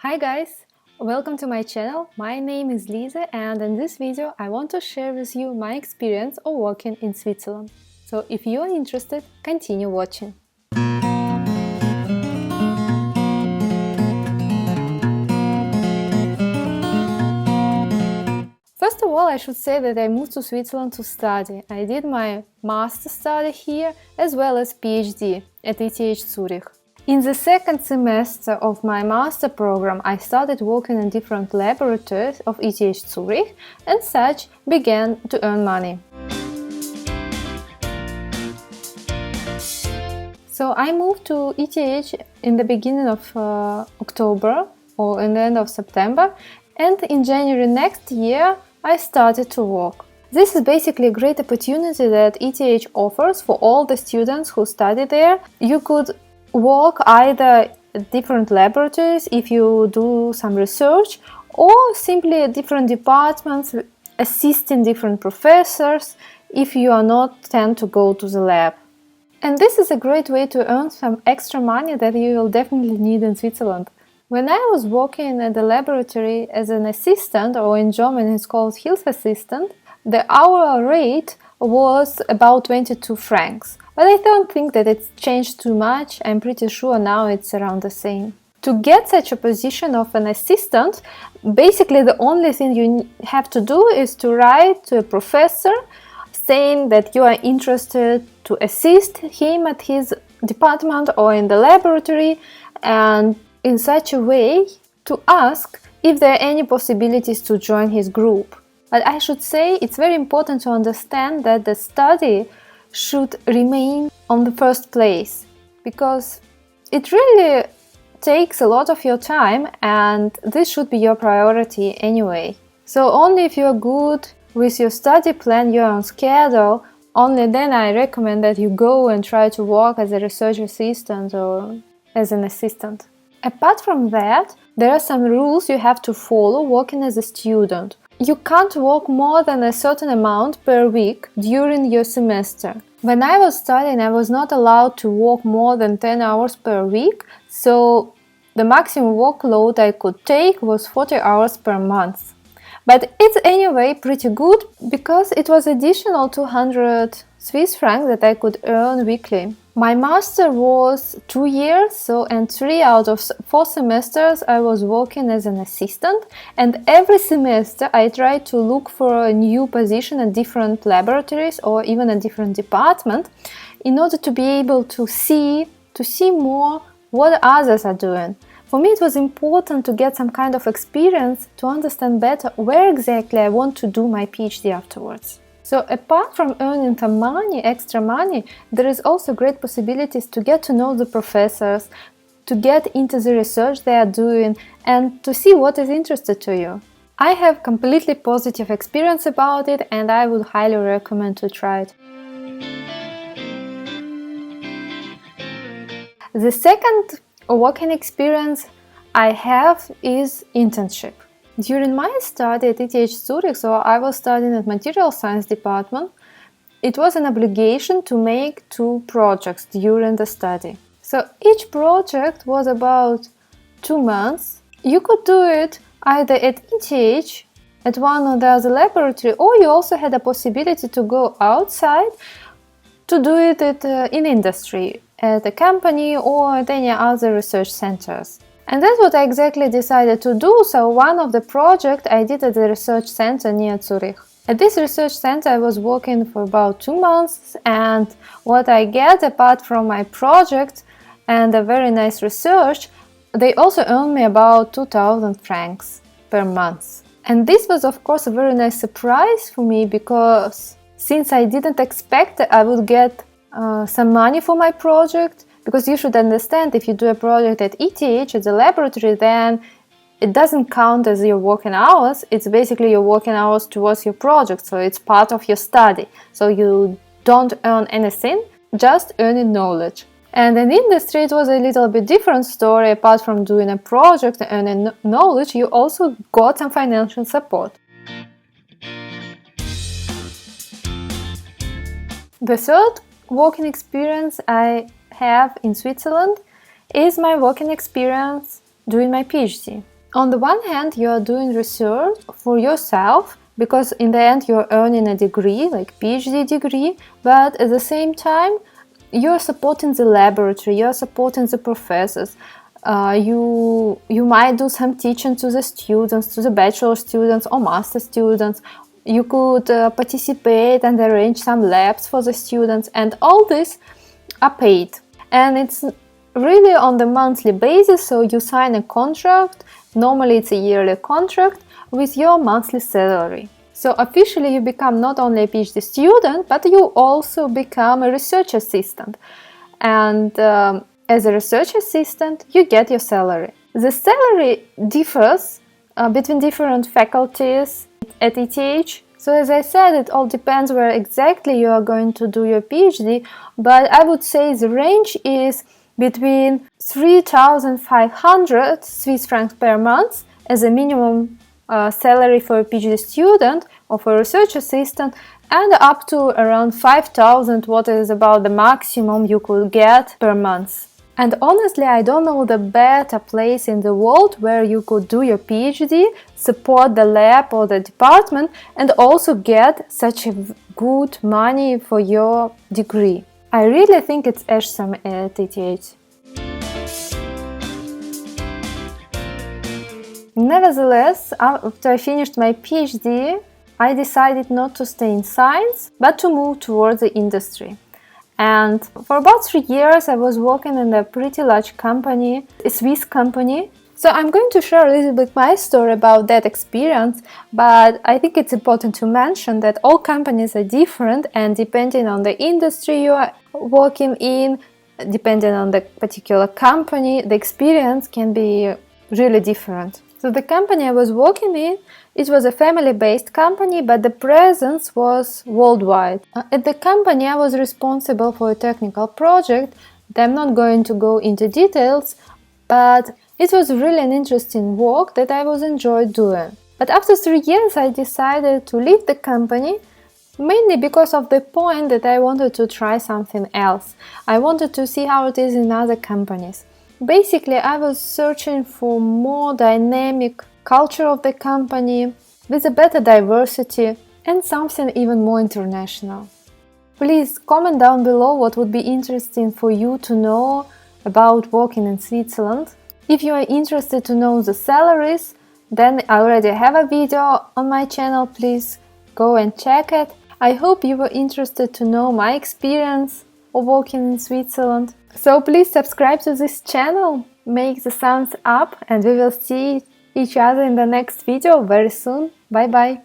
Hi guys! Welcome to my channel. My name is Lisa and in this video I want to share with you my experience of working in Switzerland. So if you are interested, continue watching. First of all, I should say that I moved to Switzerland to study. I did my master study here as well as PhD at ETHZ Zurich. In the second semester of my master program, I started working in different laboratories of ETHZ Zurich and such began to earn money. So I moved to ETH in the beginning of October or in the end of September, and in January next year I started to work. This is basically a great opportunity that ETH offers for all the students who study there. You could work either at different laboratories if you do some research, or simply at different departments assisting different professors if you are not tend to go to the lab. And this is a great way to earn some extra money that you will definitely need in Switzerland. When I was working at the laboratory as an assistant, or in German it's called Hilfsassistent, the hour rate was about 22 francs. But I don't think that it's changed too much. I'm pretty sure now it's around the same. To get such a position of an assistant, basically the only thing you have to do is to write to a professor saying that you are interested to assist him at his department or in the laboratory, and in such a way to ask if there are any possibilities to join his group. But I should say it's very important to understand that the study should remain on the first place, because it really takes a lot of your time and this should be your priority anyway. So only if you're good with your study plan, you're on schedule, only then I recommend that you go and try to work as a research assistant or as an assistant. Apart from that, there are some rules you have to follow working as a student. You can't work more than a certain amount per week during your semester. When I was studying, I was not allowed to work more than 10 hours per week, so the maximum workload I could take was 40 hours per month. But it's anyway pretty good, because it was additional 200 Swiss francs that I could earn weekly. My master was 2 years, and 3 out of 4 semesters I was working as an assistant, and every semester I tried to look for a new position at different laboratories or even a different department in order to be able to see more what others are doing. For me it was important to get some kind of experience to understand better where exactly I want to do my PhD afterwards. So apart from earning some money, extra money, there is also great possibilities to get to know the professors, to get into the research they are doing, and to see what is interested to you. I have completely positive experience about it and I would highly recommend to try it. The second working experience I have is internship. During my study at ETH Zurich, so I was studying at Material Science department, it was an obligation to make 2 projects during the study. So each project was about 2 months. You could do it either at ETH, at one or the other laboratory, or you also had a possibility to go outside to do it in industry, at a company or at any other research centers. And that's what I exactly decided to do, so one of the projects I did at the research center near Zurich. At this research center I was working for about 2 months, and what I get apart from my project and a very nice research, they also earned me about 2,000 francs per month. And this was of course a very nice surprise for me, because since I didn't expect I would get some money for my project, because you should understand, if you do a project at ETH, at the laboratory, then it doesn't count as your working hours, it's basically your working hours towards your project, so it's part of your study. So you don't earn anything, just earning knowledge. And in industry it was a little bit different story. Apart from doing a project and earning knowledge, you also got some financial support. The third working experience I have in Switzerland is my working experience doing my PhD. On the one hand, you are doing research for yourself, because in the end you're earning a degree, like PhD degree, but at the same time you're supporting the laboratory, you're supporting the professors. You might do some teaching to the students, to the bachelor students or master students. You could participate and arrange some labs for the students, and all this are paid. And it's really on the monthly basis, so you sign a contract. Normally it's a yearly contract with your monthly salary. So officially you become not only a PhD student, but you also become a research assistant. And as a research assistant, you get your salary. The salary differs between different faculties at ETH. So as I said, it all depends where exactly you are going to do your PhD, but I would say the range is between 3,500 Swiss francs per month as a minimum salary for a PhD student or for a research assistant, and up to around 5,000, what is about the maximum you could get per month. And honestly, I don't know the better place in the world where you could do your PhD, support the lab or the department, and also get such a good money for your degree. I really think it's awesome at ETH. Nevertheless, after I finished my PhD, I decided not to stay in science, but to move towards the industry. And for about 3 years, I was working in a pretty large company, a Swiss company. So I'm going to share a little bit my story about that experience, but I think it's important to mention that all companies are different, and depending on the industry you are working in, depending on the particular company, the experience can be really different. So the company I was working in, it was a family-based company, but the presence was worldwide. At the company, I was responsible for a technical project. I'm not going to go into details, but it was really an interesting work that I was enjoyed doing. But after 3 years, I decided to leave the company, mainly because of the point that I wanted to try something else. I wanted to see how it is in other companies. Basically, I was searching for more dynamic culture of the company, with a better diversity and something even more international. Please comment down below what would be interesting for you to know about working in Switzerland. If you are interested to know the salaries, then I already have a video on my channel, please go and check it. I hope you were interested to know my experience of working in Switzerland. So please subscribe to this channel, make the thumbs up, and we will see each other in the next video very soon. Bye bye!